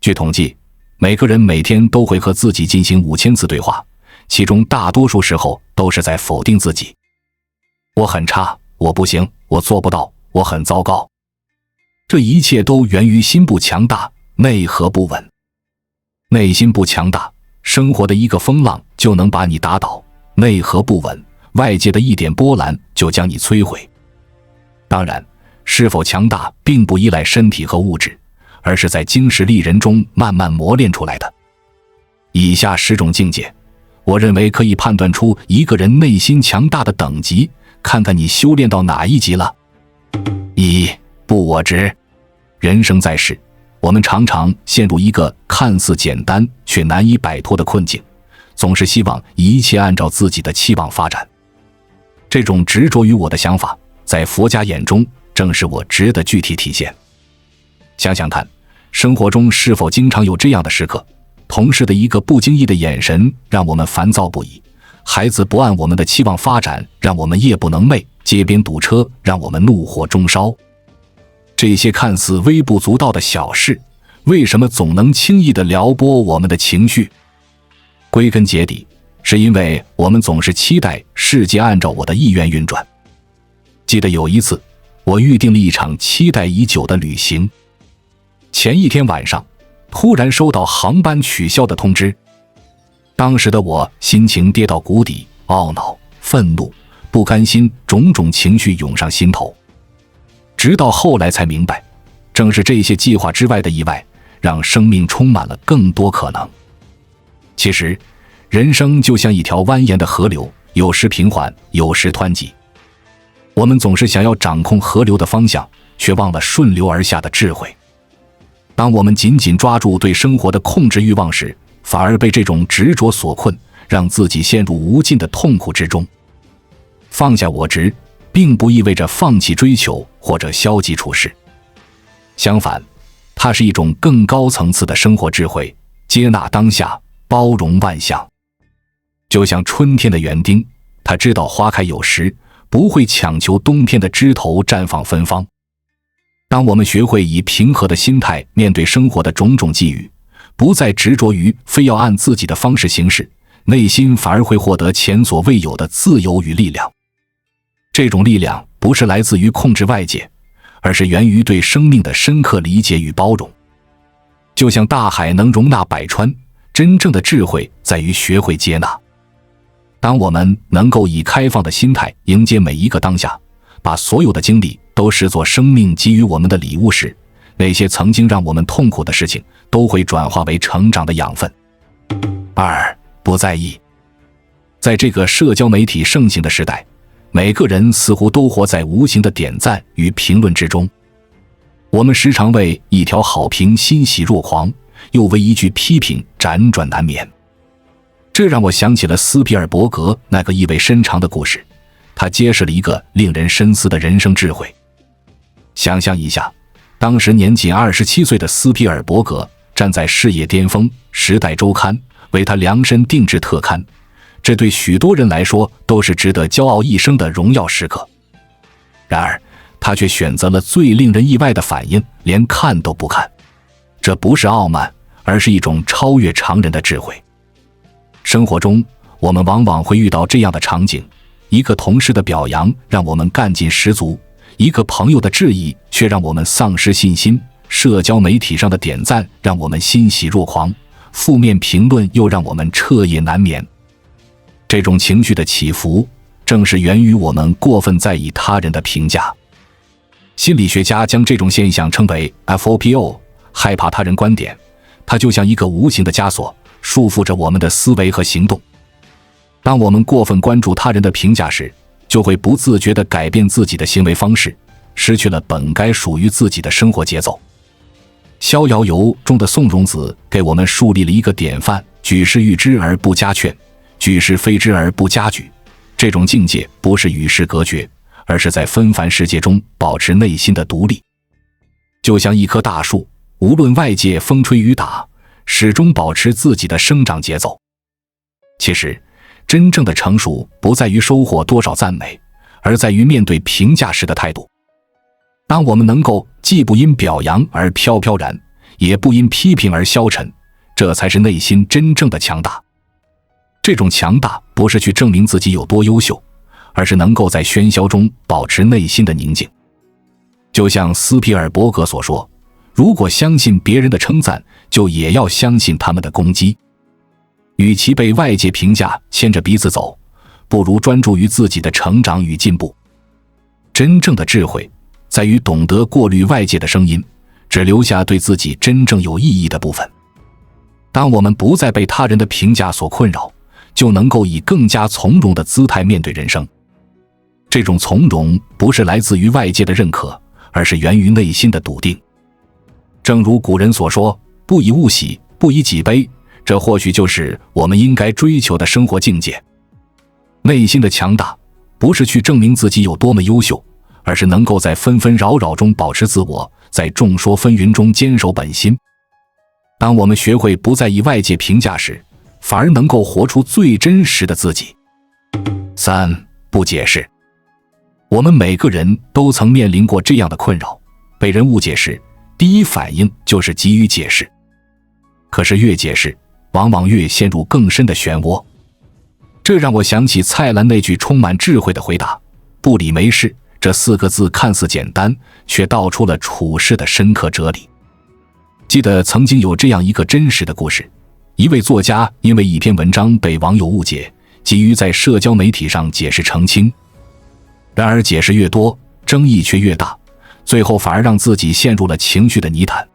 据统计，每个人每天都会和自己进行5000次对话，其中大多数时候都是在否定自己。我很差，我不行，我做不到，我很糟糕。这一切都源于心不强大，内核不稳。内心不强大，生活的一个风浪就能把你打倒；内核不稳，外界的一点波澜就将你摧毁。当然，是否强大并不依赖身体和物质，而是在经世丽人中慢慢磨练出来的。以下10种境界，我认为可以判断出一个人内心强大的等级，看看你修炼到哪一级了。1. 不我执。人生在世，我们常常陷入一个看似简单却难以摆脱的困境，总是希望一切按照自己的期望发展。这种执着于我的想法，在佛家眼中正是我执的具体体现。想想看，生活中是否经常有这样的时刻，同事的一个不经意的眼神让我们烦躁不已，孩子不按我们的期望发展让我们夜不能寐，街边堵车让我们怒火中烧。这些看似微不足道的小事，为什么总能轻易地撩拨我们的情绪？归根结底，是因为我们总是期待世界按照我的意愿运转。记得有一次，我预定了一场期待已久的旅行，前一天晚上突然收到航班取消的通知。当时的我心情跌到谷底，懊恼、愤怒、不甘心，种种情绪涌上心头。直到后来才明白，正是这些计划之外的意外，让生命充满了更多可能。其实，人生就像一条蜿蜒的河流，有时平缓，有时湍急。我们总是想要掌控河流的方向，却忘了顺流而下的智慧。当我们紧紧抓住对生活的控制欲望时，反而被这种执着所困，让自己陷入无尽的痛苦之中。放下我执，并不意味着放弃追求或者消极处事，相反，它是一种更高层次的生活智慧，接纳当下，包容万象。就像春天的园丁，他知道花开有时，不会强求冬天的枝头绽放芬芳。当我们学会以平和的心态面对生活的种种际遇，不再执着于非要按自己的方式行事，内心反而会获得前所未有的自由与力量。这种力量不是来自于控制外界，而是源于对生命的深刻理解与包容。就像大海能容纳百川，真正的智慧在于学会接纳。当我们能够以开放的心态迎接每一个当下，把所有的经历都视作生命给予我们的礼物时，那些曾经让我们痛苦的事情都会转化为成长的养分。2. 不在意。在这个社交媒体盛行的时代，每个人似乎都活在无形的点赞与评论之中。我们时常为一条好评欣喜若狂，又为一句批评辗转难眠。这让我想起了斯皮尔伯格那个意味深长的故事，他揭示了一个令人深思的人生智慧。想象一下，当时年仅27岁的斯皮尔伯格站在事业巅峰，《时代周刊》为他量身定制特刊，这对许多人来说都是值得骄傲一生的荣耀时刻。然而，他却选择了最令人意外的反应，连看都不看。这不是傲慢，而是一种超越常人的智慧。生活中，我们往往会遇到这样的场景：一个同事的表扬让我们干劲十足，一个朋友的质疑却让我们丧失信心，社交媒体上的点赞让我们欣喜若狂，负面评论又让我们彻夜难眠。这种情绪的起伏，正是源于我们过分在意他人的评价。心理学家将这种现象称为 FOPO， 害怕他人观点，它就像一个无形的枷锁，束缚着我们的思维和行动。当我们过分关注他人的评价时，就会不自觉地改变自己的行为方式，失去了本该属于自己的生活节奏。逍遥游中的宋荣子给我们树立了一个典范：举世誉之而不加劝，举世非之而不加沮。这种境界不是与世隔绝，而是在纷繁世界中保持内心的独立。就像一棵大树，无论外界风吹雨打，始终保持自己的生长节奏。其实，真正的成熟不在于收获多少赞美，而在于面对评价时的态度。当我们能够既不因表扬而飘飘然，也不因批评而消沉，这才是内心真正的强大。这种强大不是去证明自己有多优秀，而是能够在喧嚣中保持内心的宁静。就像斯皮尔伯格所说，如果相信别人的称赞，就也要相信他们的攻击。与其被外界评价牵着鼻子走，不如专注于自己的成长与进步。真正的智慧在于懂得过滤外界的声音，只留下对自己真正有意义的部分。当我们不再被他人的评价所困扰，就能够以更加从容的姿态面对人生。这种从容不是来自于外界的认可，而是源于内心的笃定。正如古人所说，不以物喜，不以己悲，这或许就是我们应该追求的生活境界。内心的强大不是去证明自己有多么优秀，而是能够在纷纷扰扰中保持自我，在众说纷纭中坚守本心。当我们学会不在意外界评价时，反而能够活出最真实的自己。3. 不解释。我们每个人都曾面临过这样的困扰，被人误解时，第一反应就是急于解释。可是越解释，往往越陷入更深的漩涡。这让我想起蔡澜那句充满智慧的回答：不理没事，这4个字看似简单，却道出了处世的深刻哲理。记得曾经有这样一个真实的故事，一位作家因为一篇文章被网友误解，急于在社交媒体上解释澄清。然而解释越多，争议却越大，最后反而让自己陷入了情绪的泥潭。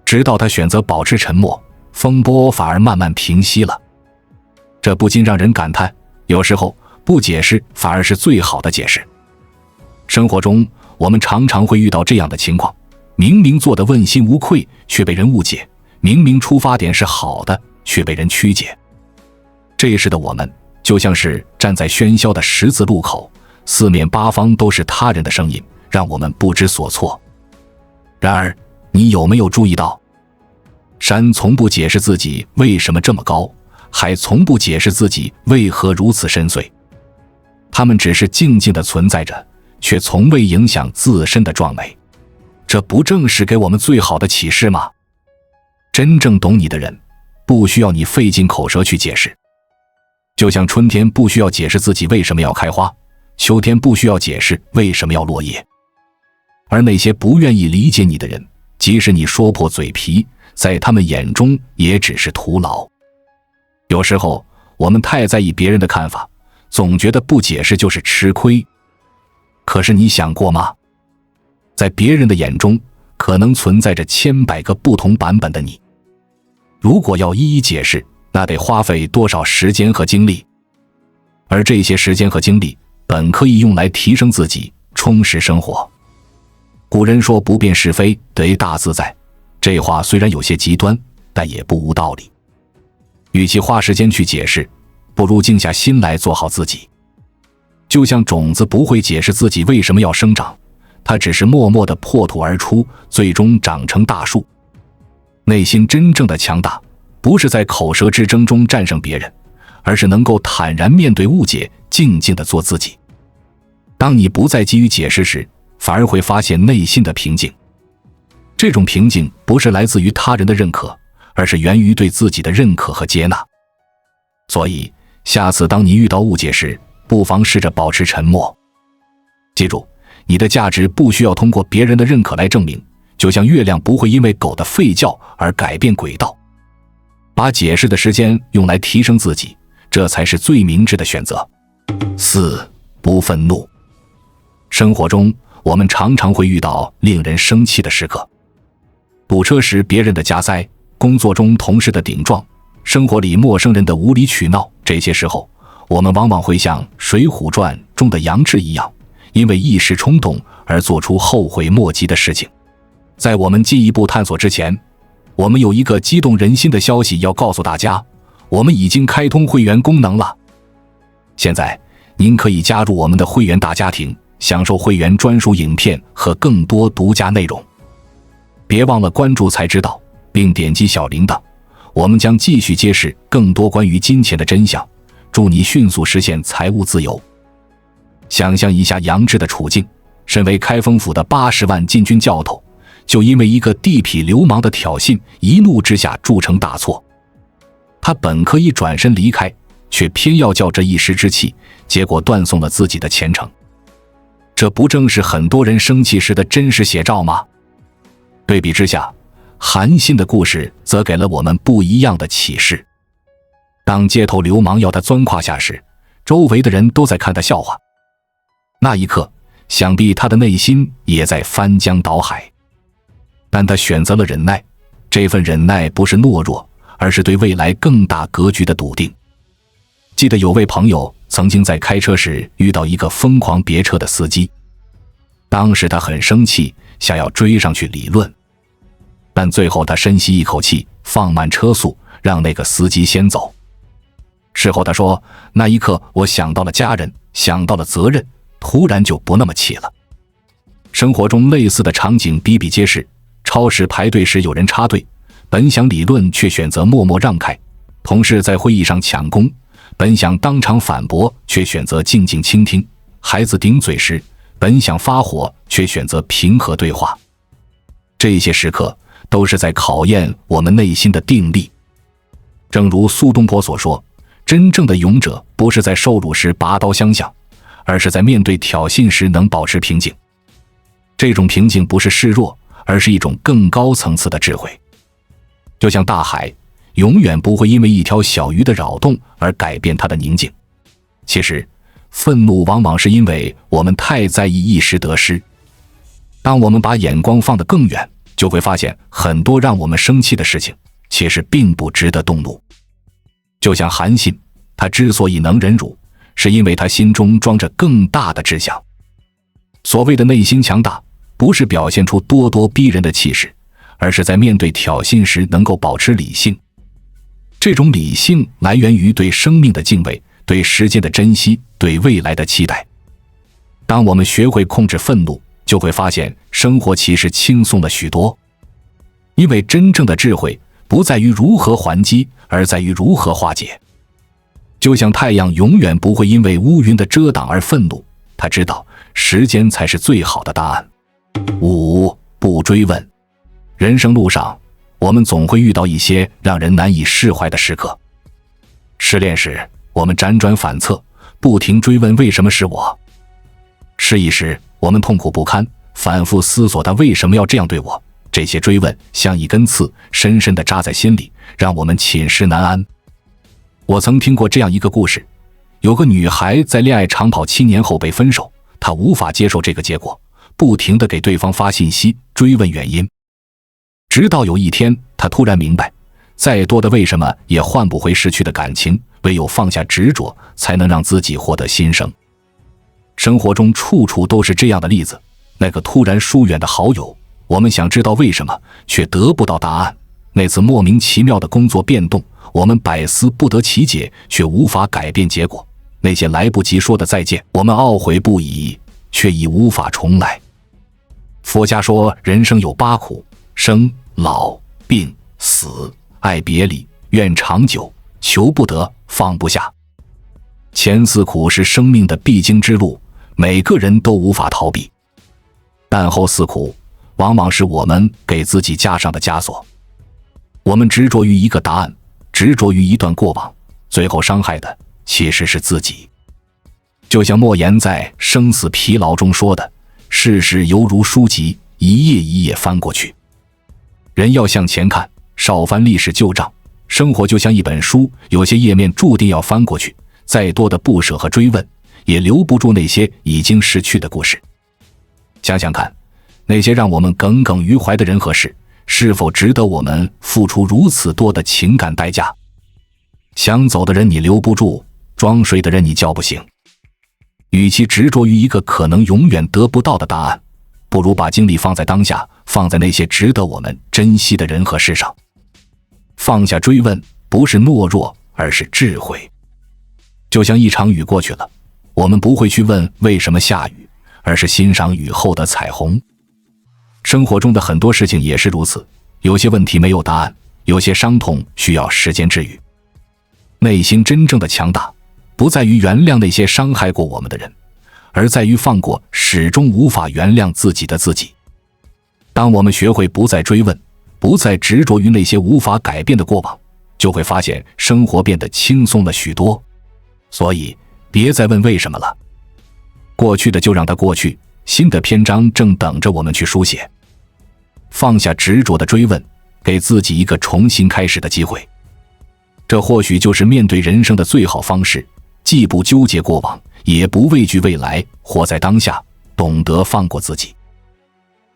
直到他选择保持沉默，风波反而慢慢平息了。这不禁让人感叹，有时候不解释反而是最好的解释。生活中我们常常会遇到这样的情况，明明做得问心无愧，却被人误解；明明出发点是好的，却被人曲解。这时的我们就像是站在喧嚣的十字路口，四面八方都是他人的声音，让我们不知所措。然而你有没有注意到，山从不解释自己为什么这么高，海从不解释自己为何如此深邃，它们只是静静地存在着，却从未影响自身的壮美。这不正是给我们最好的启示吗？真正懂你的人，不需要你费尽口舌去解释。就像春天不需要解释自己为什么要开花，秋天不需要解释为什么要落叶。而那些不愿意理解你的人，即使你说破嘴皮，在他们眼中也只是徒劳。有时候我们太在意别人的看法，总觉得不解释就是吃亏。可是你想过吗？在别人的眼中，可能存在着千百个不同版本的你。如果要一一解释，那得花费多少时间和精力？而这些时间和精力，本可以用来提升自己，充实生活。古人说不辨是非，得大自在。这话虽然有些极端，但也不无道理。与其花时间去解释，不如静下心来做好自己。就像种子不会解释自己为什么要生长，它只是默默地破土而出，最终长成大树。内心真正的强大，不是在口舌之争中战胜别人，而是能够坦然面对误解，静静地做自己。当你不再急于解释时，反而会发现内心的平静。这种平静不是来自于他人的认可，而是源于对自己的认可和接纳。所以下次当你遇到误解时，不妨试着保持沉默。记住，你的价值不需要通过别人的认可来证明，就像月亮不会因为狗的吠叫而改变轨道。把解释的时间用来提升自己，这才是最明智的选择。4. 不愤怒。生活中我们常常会遇到令人生气的时刻，堵车时别人的加塞，工作中同事的顶撞，生活里陌生人的无理取闹，这些时候我们往往会像《水浒传》中的杨志一样，因为一时冲动而做出后悔莫及的事情。在我们进一步探索之前，我们有一个激动人心的消息要告诉大家，我们已经开通会员功能了。现在您可以加入我们的会员大家庭，享受会员专属影片和更多独家内容。别忘了关注才知道，并点击小铃铛，我们将继续揭示更多关于金钱的真相，祝你迅速实现财务自由。想象一下杨志的处境，身为开封府的80万禁军教头，就因为一个地痞流氓的挑衅，一怒之下铸成大错。他本可以转身离开，却偏要较这一时之气，结果断送了自己的前程。这不正是很多人生气时的真实写照吗？对比之下，韩信的故事则给了我们不一样的启示。当街头流氓要他钻胯下时，周围的人都在看他笑话。那一刻，想必他的内心也在翻江倒海。但他选择了忍耐，这份忍耐不是懦弱，而是对未来更大格局的笃定。记得有位朋友曾经在开车时遇到一个疯狂别车的司机，当时他很生气，想要追上去理论，但最后他深吸一口气，放慢车速，让那个司机先走。事后他说，那一刻我想到了家人，想到了责任，突然就不那么气了。生活中类似的场景比比皆是，超市排队时有人插队，本想理论却选择默默让开；同事在会议上抢功，本想当场反驳却选择静静倾听；孩子顶嘴时，本想发火却选择平和对话。这些时刻都是在考验我们内心的定力。正如苏东坡所说，真正的勇者不是在受辱时拔刀相向，而是在面对挑衅时能保持平静。这种平静不是示弱，而是一种更高层次的智慧。就像大海，永远不会因为一条小鱼的扰动而改变它的宁静。其实，愤怒往往是因为我们太在意一时得失。当我们把眼光放得更远，就会发现很多让我们生气的事情，其实并不值得动怒。就像韩信，他之所以能忍辱，是因为他心中装着更大的志向。所谓的内心强大，不是表现出咄咄逼人的气势，而是在面对挑衅时能够保持理性。这种理性来源于对生命的敬畏，对时间的珍惜，对未来的期待。当我们学会控制愤怒，就会发现生活其实轻松了许多。因为真正的智慧不在于如何还击，而在于如何化解。就像太阳永远不会因为乌云的遮挡而愤怒，他知道时间才是最好的答案。5. 不追问。人生路上，我们总会遇到一些让人难以释怀的时刻。失恋时，我们辗转反侧，不停追问为什么是我；失意时，我们痛苦不堪，反复思索他为什么要这样对我。这些追问像一根刺，深深地扎在心里，让我们寝食难安。我曾听过这样一个故事，有个女孩在恋爱长跑7年后被分手，她无法接受这个结果，不停地给对方发信息，追问原因。直到有一天，她突然明白，再多的为什么也换不回失去的感情，唯有放下执着，才能让自己获得新生。生活中处处都是这样的例子，那个突然疏远的好友，我们想知道为什么，却得不到答案；那次莫名其妙的工作变动，我们百思不得其解，却无法改变结果；那些来不及说的再见，我们懊悔不已，却已无法重来。佛家说，人生有8苦：生、老、病、死、爱别离、愿长久、求不得、放不下。前4苦是生命的必经之路，每个人都无法逃避。但后4苦往往是我们给自己加上的枷锁。我们执着于一个答案，执着于一段过往，最后伤害的其实是自己。就像莫言在《生死疲劳》中说的，世事犹如书籍，一页一页翻过去。人要向前看，少翻历史旧账。生活就像一本书，有些页面注定要翻过去，再多的不舍和追问，也留不住那些已经逝去的故事。想想看，那些让我们耿耿于怀的人和事，是否值得我们付出如此多的情感代价？想走的人你留不住，装睡的人你叫不醒。与其执着于一个可能永远得不到的答案，不如把精力放在当下，放在那些值得我们珍惜的人和事上。放下追问，不是懦弱，而是智慧。就像一场雨过去了，我们不会去问为什么下雨，而是欣赏雨后的彩虹。生活中的很多事情也是如此，有些问题没有答案，有些伤痛需要时间治愈。内心真正的强大，不在于原谅那些伤害过我们的人，而在于放过始终无法原谅自己的自己。当我们学会不再追问，不再执着于那些无法改变的过往，就会发现生活变得轻松了许多。所以别再问为什么了，过去的就让它过去，新的篇章正等着我们去书写。放下执着的追问，给自己一个重新开始的机会，这或许就是面对人生的最好方式，既不纠结过往，也不畏惧未来，活在当下，懂得放过自己。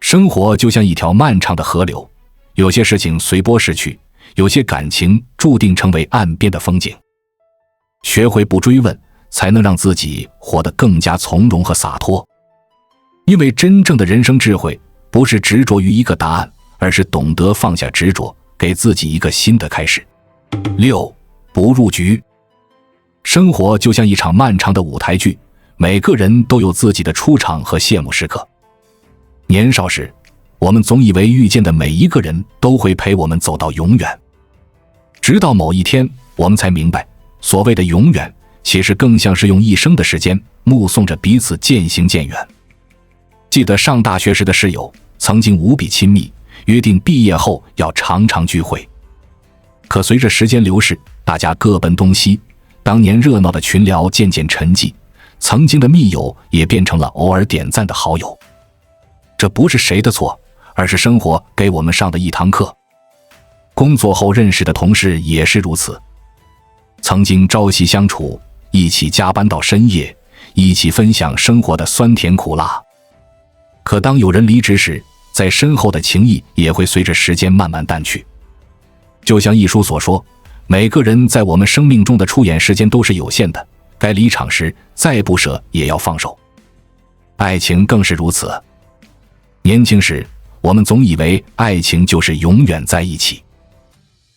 生活就像一条漫长的河流，有些事情随波逝去，有些感情注定成为岸边的风景。学会不追问，才能让自己活得更加从容和洒脱。因为真正的人生智慧，不是执着于一个答案，而是懂得放下执着，给自己一个新的开始。6. 不入局。生活就像一场漫长的舞台剧，每个人都有自己的出场和谢幕时刻。年少时，我们总以为遇见的每一个人都会陪我们走到永远，直到某一天，我们才明白，所谓的永远，其实更像是用一生的时间目送着彼此渐行渐远。记得上大学时的室友，曾经无比亲密，约定毕业后要常常聚会。可随着时间流逝，大家各奔东西，当年热闹的群聊渐渐沉寂，曾经的密友也变成了偶尔点赞的好友。这不是谁的错，而是生活给我们上的一堂课。工作后认识的同事也是如此，曾经朝夕相处，一起加班到深夜，一起分享生活的酸甜苦辣。可当有人离职时，在深厚的情谊也会随着时间慢慢淡去。就像一书所说，每个人在我们生命中的出演时间都是有限的，该离场时再不舍也要放手。爱情更是如此。年轻时，我们总以为爱情就是永远在一起，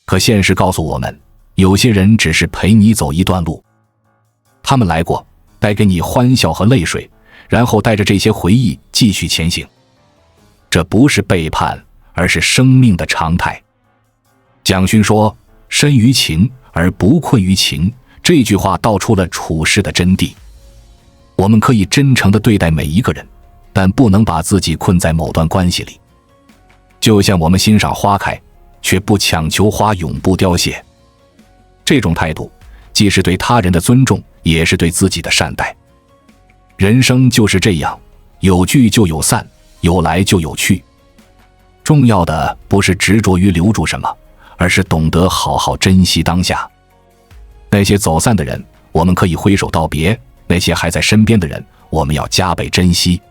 可现实告诉我们，有些人只是陪你走一段路，他们来过，带给你欢笑和泪水，然后带着这些回忆继续前行。这不是背叛，而是生命的常态。蒋勋说，身于情而不困于情，这句话道出了处事的真谛。我们可以真诚地对待每一个人，但不能把自己困在某段关系里。就像我们欣赏花开，却不强求花永不凋谢。这种态度，既是对他人的尊重，也是对自己的善待。人生就是这样，有聚就有散，有来就有去。重要的不是执着于留住什么，而是懂得好好珍惜当下。那些走散的人，我们可以挥手道别；那些还在身边的人，我们要加倍珍惜。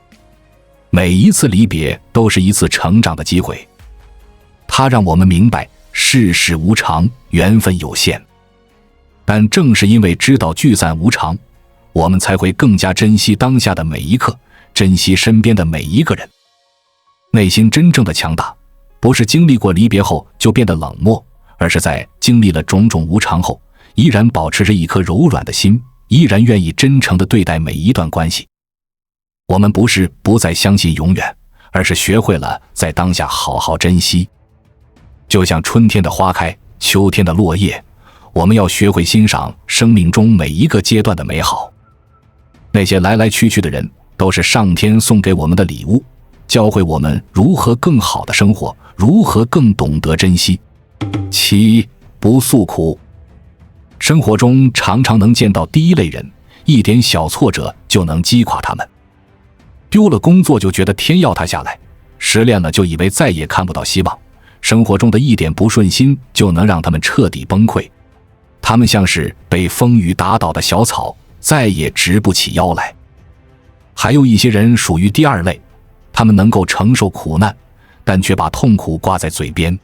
每一次离别都是一次成长的机会，它让我们明白世事无常，缘分有限。但正是因为知道聚散无常，我们才会更加珍惜当下的每一刻，珍惜身边的每一个人。内心真正的强大，不是经历过离别后就变得冷漠，而是在经历了种种无常后，依然保持着一颗柔软的心，依然愿意真诚地对待每一段关系。我们不是不再相信永远，而是学会了在当下好好珍惜。就像春天的花开，秋天的落叶，我们要学会欣赏生命中每一个阶段的美好。那些来来去去的人，都是上天送给我们的礼物，教会我们如何更好的生活，如何更懂得珍惜。7. 不诉苦。生活中常常能见到第一类人，一点小挫折就能击垮他们。丢了工作就觉得天要塌下来，失恋了就以为再也看不到希望，生活中的一点不顺心就能让他们彻底崩溃。他们像是被风雨打倒的小草，再也直不起腰来。还有一些人属于第二类，他们能够承受苦难，但却把痛苦挂在嘴边，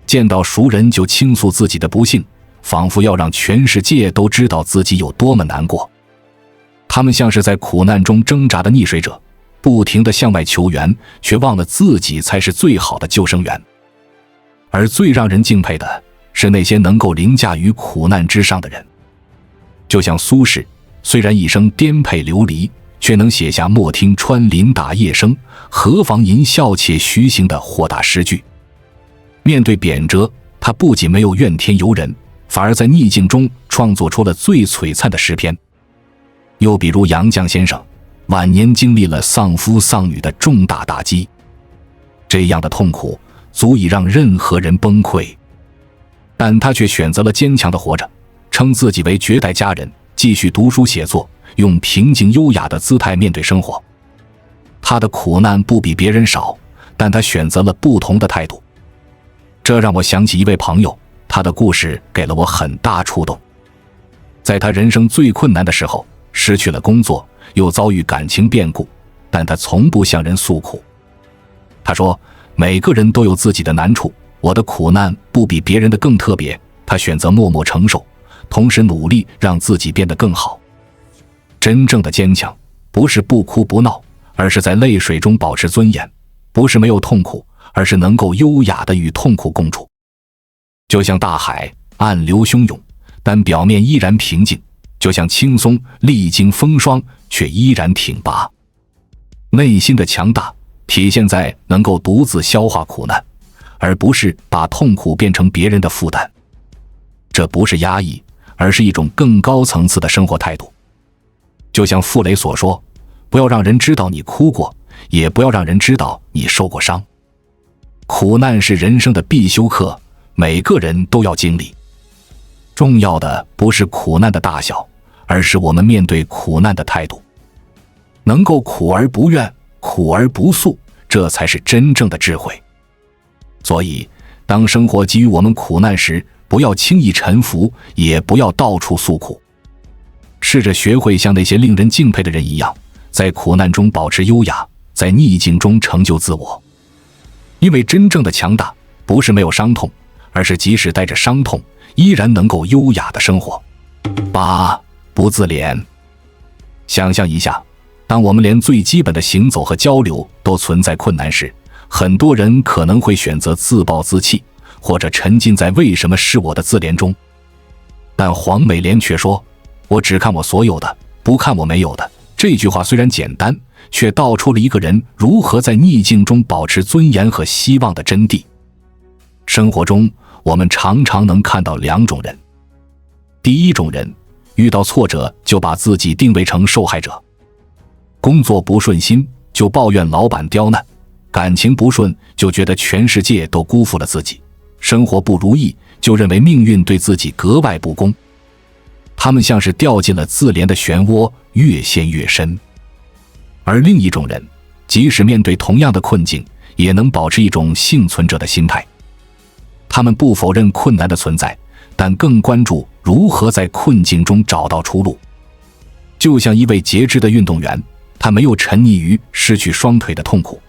见到熟人就倾诉自己的不幸，仿佛要让全世界都知道自己有多么难过。他们像是在苦难中挣扎的溺水者，不停地向外求援，却忘了自己才是最好的救生员。而最让人敬佩的是那些能够凌驾于苦难之上的人。就像苏轼，虽然一生颠沛流离，却能写下莫听穿林打叶声，何妨吟啸且徐行的豁达诗句。面对贬谪，他不仅没有怨天尤人，反而在逆境中创作出了最璀璨的诗篇。又比如杨绛先生，晚年经历了丧夫丧女的重大打击，这样的痛苦足以让任何人崩溃，但他却选择了坚强的活着，称自己为绝代佳人，继续读书写作，用平静优雅的姿态面对生活。他的苦难不比别人少，但他选择了不同的态度。这让我想起一位朋友，他的故事给了我很大触动。在他人生最困难的时候，失去了工作，又遭遇感情变故，但他从不向人诉苦。他说，每个人都有自己的难处，我的苦难不比别人的更特别，他选择默默承受，同时努力让自己变得更好。真正的坚强不是不哭不闹，而是在泪水中保持尊严，不是没有痛苦，而是能够优雅地与痛苦共处。就像大海，暗流汹涌，但表面依然平静；就像青松，历经风霜却依然挺拔。内心的强大体现在能够独自消化苦难，而不是把痛苦变成别人的负担。这不是压抑，而是一种更高层次的生活态度。就像傅雷所说，不要让人知道你哭过，也不要让人知道你受过伤。苦难是人生的必修课，每个人都要经历。重要的不是苦难的大小，而是我们面对苦难的态度。能够苦而不怨，苦而不诉，这才是真正的智慧。所以，当生活给予我们苦难时，不要轻易臣服，也不要到处诉苦。试着学会像那些令人敬佩的人一样，在苦难中保持优雅，在逆境中成就自我。因为真正的强大不是没有伤痛，而是即使带着伤痛，依然能够优雅的生活。8. 不自怜。想象一下，当我们连最基本的行走和交流都存在困难时，很多人可能会选择自暴自弃，或者沉浸在为什么是我的自怜中。但黄美莲却说，我只看我所有的，不看我没有的。这句话虽然简单，却道出了一个人如何在逆境中保持尊严和希望的真谛。生活中，我们常常能看到2种人。第一种人，遇到挫折就把自己定位成受害者，工作不顺心就抱怨老板刁难，感情不顺就觉得全世界都辜负了自己，生活不如意就认为命运对自己格外不公。他们像是掉进了自怜的漩涡，越陷越深。而另一种人，即使面对同样的困境，也能保持一种幸存者的心态。他们不否认困难的存在，但更关注如何在困境中找到出路。就像一位截肢的运动员，他没有沉溺于失去双腿的痛苦，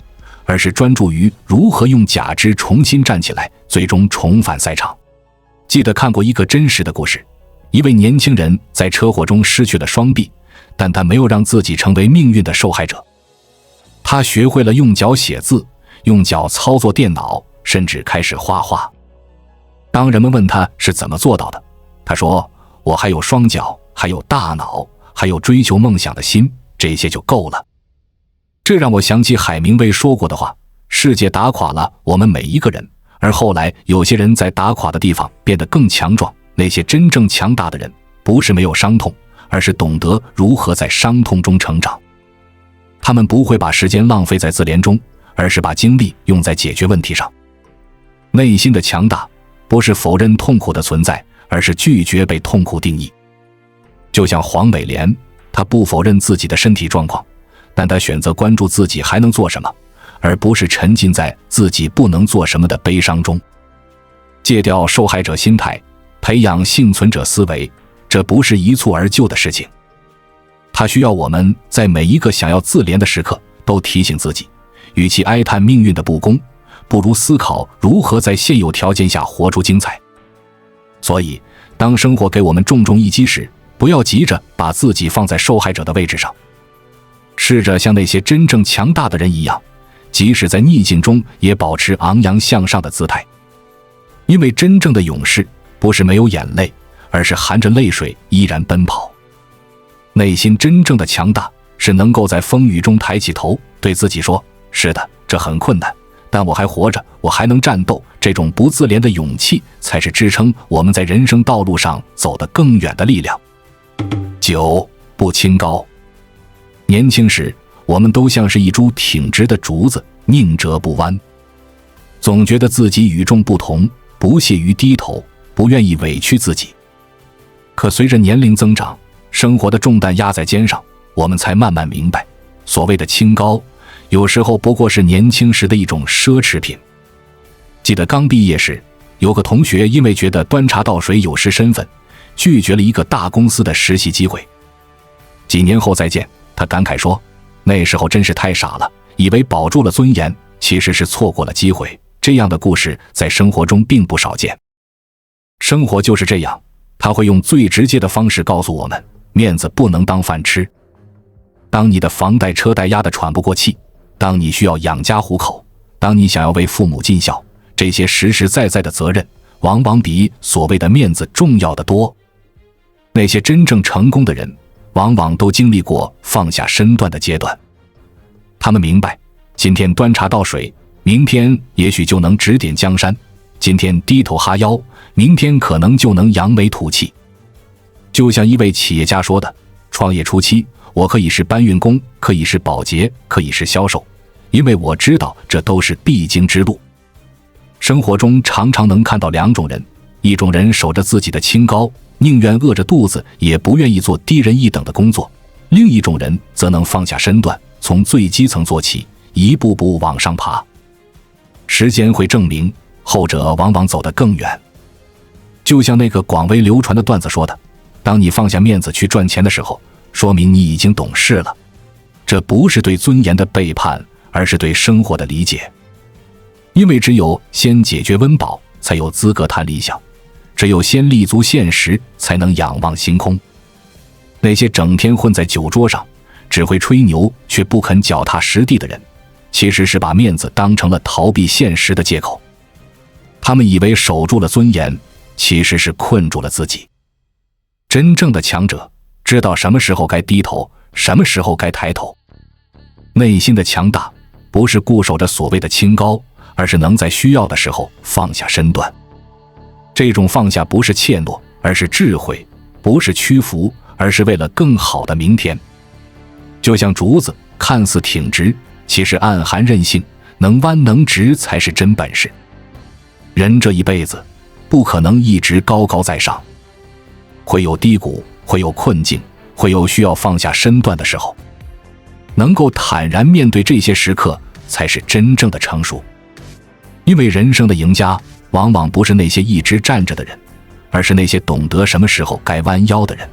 而是专注于如何用假肢重新站起来，最终重返赛场。记得看过一个真实的故事，一位年轻人在车祸中失去了双臂，但他没有让自己成为命运的受害者。他学会了用脚写字，用脚操作电脑，甚至开始画画。当人们问他是怎么做到的，他说，我还有双脚，还有大脑，还有追求梦想的心，这些就够了。这让我想起海明威说过的话，世界打垮了我们每一个人，而后来有些人在打垮的地方变得更强壮。那些真正强大的人，不是没有伤痛，而是懂得如何在伤痛中成长。他们不会把时间浪费在自怜中，而是把精力用在解决问题上。内心的强大不是否认痛苦的存在，而是拒绝被痛苦定义。就像黄美莲，她不否认自己的身体状况，但她选择关注自己还能做什么，而不是沉浸在自己不能做什么的悲伤中。戒掉受害者心态，培养幸存者思维，这不是一蹴而就的事情。它需要我们在每一个想要自怜的时刻都提醒自己，与其哀叹命运的不公，不如思考如何在现有条件下活出精彩。所以，当生活给我们重重一击时，不要急着把自己放在受害者的位置上，试着像那些真正强大的人一样，即使在逆境中也保持昂扬向上的姿态。因为真正的勇士不是没有眼泪，而是含着泪水依然奔跑。内心真正的强大是能够在风雨中抬起头，对自己说，是的，这很困难，但我还活着，我还能战斗。这种不自怜的勇气才是支撑我们在人生道路上走得更远的力量。9. 不清高。年轻时，我们都像是一株挺直的竹子，宁折不弯。总觉得自己与众不同，不屑于低头，不愿意委屈自己。可随着年龄增长，生活的重担压在肩上，我们才慢慢明白，所谓的清高，有时候不过是年轻时的一种奢侈品。记得刚毕业时，有个同学因为觉得端茶倒水有失身份，拒绝了一个大公司的实习机会。几年后再见，他感慨说，那时候真是太傻了，以为保住了尊严，其实是错过了机会。这样的故事在生活中并不少见。生活就是这样，他会用最直接的方式告诉我们，面子不能当饭吃。当你的房贷车贷压得喘不过气，当你需要养家糊口，当你想要为父母尽孝，这些实实在在的责任往往比所谓的面子重要得多。那些真正成功的人往往都经历过放下身段的阶段，他们明白，今天端茶倒水，明天也许就能指点江山，今天低头哈腰，明天可能就能扬眉吐气。就像一位企业家说的，创业初期，我可以是搬运工，可以是保洁，可以是销售，因为我知道这都是必经之路。生活中常常能看到两种人，一种人守着自己的清高，宁愿饿着肚子也不愿意做低人一等的工作，另一种人则能放下身段，从最基层做起，一步步往上爬。时间会证明，后者往往走得更远。就像那个广为流传的段子说的，当你放下面子去赚钱的时候，说明你已经懂事了。这不是对尊严的背叛，而是对生活的理解。因为只有先解决温饱，才有资格谈理想；只有先立足现实，才能仰望星空。那些整天混在酒桌上，只会吹牛却不肯脚踏实地的人，其实是把面子当成了逃避现实的借口。他们以为守住了尊严，其实是困住了自己。真正的强者知道什么时候该低头，什么时候该抬头。内心的强大不是固守着所谓的清高，而是能在需要的时候放下身段。这种放下不是怯懦，而是智慧；不是屈服，而是为了更好的明天。就像竹子看似挺直，其实暗含韧性，能弯能直才是真本事。人这一辈子不可能一直高高在上，会有低谷，会有困境，会有需要放下身段的时候。能够坦然面对这些时刻，才是真正的成熟。因为人生的赢家往往不是那些一直站着的人，而是那些懂得什么时候该弯腰的人。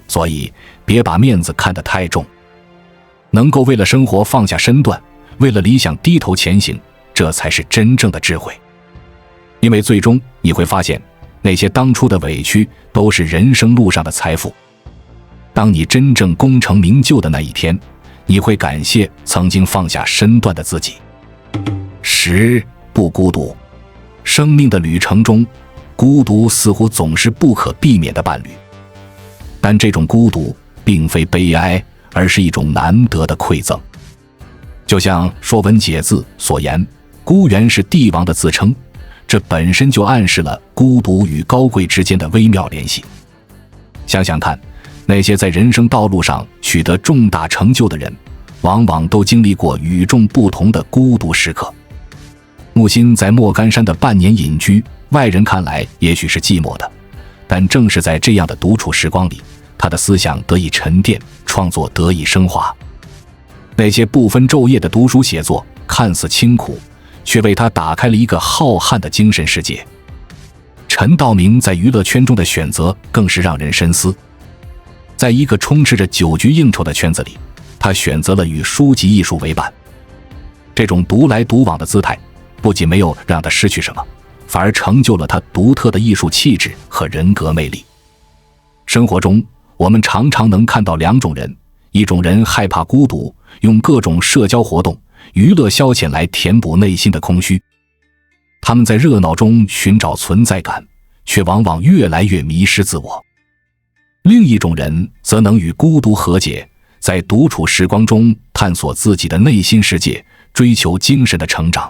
所以别把面子看得太重，能够为了生活放下身段，为了理想低头前行，这才是真正的智慧。因为最终你会发现，那些当初的委屈都是人生路上的财富。当你真正功成名就的那一天，你会感谢曾经放下身段的自己。10不孤独。生命的旅程中，孤独似乎总是不可避免的伴侣，但这种孤独并非悲哀，而是一种难得的馈赠。就像《说文解字》所言，孤原是帝王的自称，这本身就暗示了孤独与高贵之间的微妙联系。想想看，那些在人生道路上取得重大成就的人，往往都经历过与众不同的孤独时刻。木心在莫干山的半年隐居，外人看来也许是寂寞的，但正是在这样的独处时光里，他的思想得以沉淀，创作得以升华。那些不分昼夜的读书写作，看似清苦，却为他打开了一个浩瀚的精神世界。陈道明在娱乐圈中的选择更是让人深思。在一个充斥着酒局应酬的圈子里，他选择了与书籍艺术为伴。这种独来独往的姿态，不仅没有让他失去什么，反而成就了他独特的艺术气质和人格魅力。生活中，我们常常能看到两种人，一种人害怕孤独，用各种社交活动、娱乐消遣来填补内心的空虚。他们在热闹中寻找存在感，却往往越来越迷失自我。另一种人则能与孤独和解，在独处时光中探索自己的内心世界，追求精神的成长。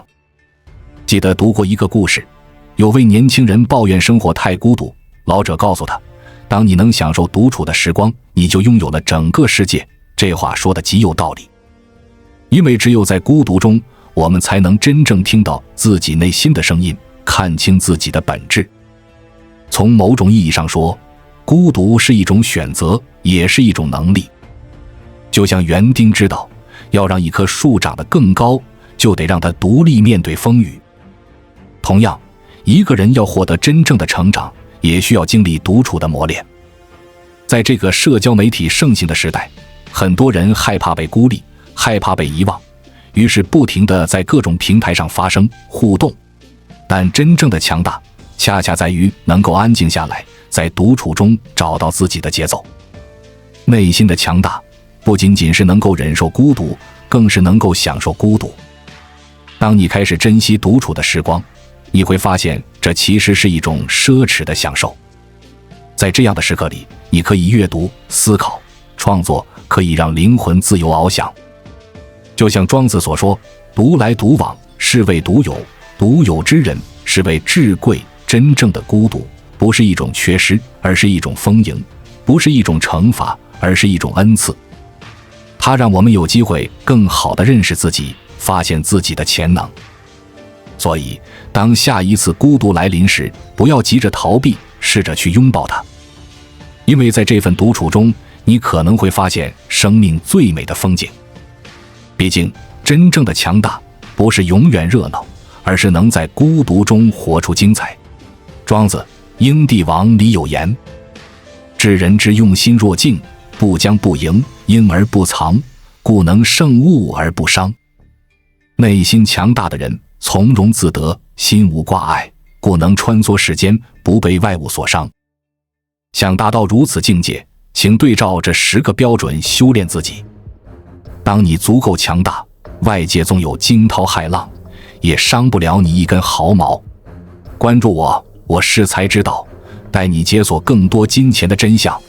记得读过一个故事，有位年轻人抱怨生活太孤独，老者告诉他，当你能享受独处的时光，你就拥有了整个世界。这话说得极有道理。因为只有在孤独中，我们才能真正听到自己内心的声音，看清自己的本质。从某种意义上说，孤独是一种选择，也是一种能力。就像园丁知道，要让一棵树长得更高，就得让它独立面对风雨。同样，一个人要获得真正的成长，也需要经历独处的磨练。在这个社交媒体盛行的时代，很多人害怕被孤立，害怕被遗忘，于是不停地在各种平台上发声互动。但真正的强大，恰恰在于能够安静下来，在独处中找到自己的节奏。内心的强大，不仅仅是能够忍受孤独，更是能够享受孤独。当你开始珍惜独处的时光，你会发现这其实是一种奢侈的享受。在这样的时刻里，你可以阅读、思考、创作，可以让灵魂自由翱翔。就像庄子所说，独来独往，是谓独有，独有之人，是谓至贵。真正的孤独，不是一种缺失，而是一种丰盈；不是一种惩罚，而是一种恩赐。它让我们有机会更好地认识自己，发现自己的潜能。所以，当下一次孤独来临时，不要急着逃避，试着去拥抱它。因为在这份独处中，你可能会发现生命最美的风景。毕竟，真正的强大，不是永远热闹，而是能在孤独中活出精彩。庄子《英帝王》里有言：治人之用心若镜，不将不迎，婴而不藏，故能胜物而不伤。内心强大的人，从容自得，心无挂碍，故能穿梭世间，不被外物所伤。想达到如此境界，请对照这10个标准修炼自己。当你足够强大，外界纵有惊涛骇浪，也伤不了你一根毫毛。关注我，我是才知道，带你解锁更多金钱的真相。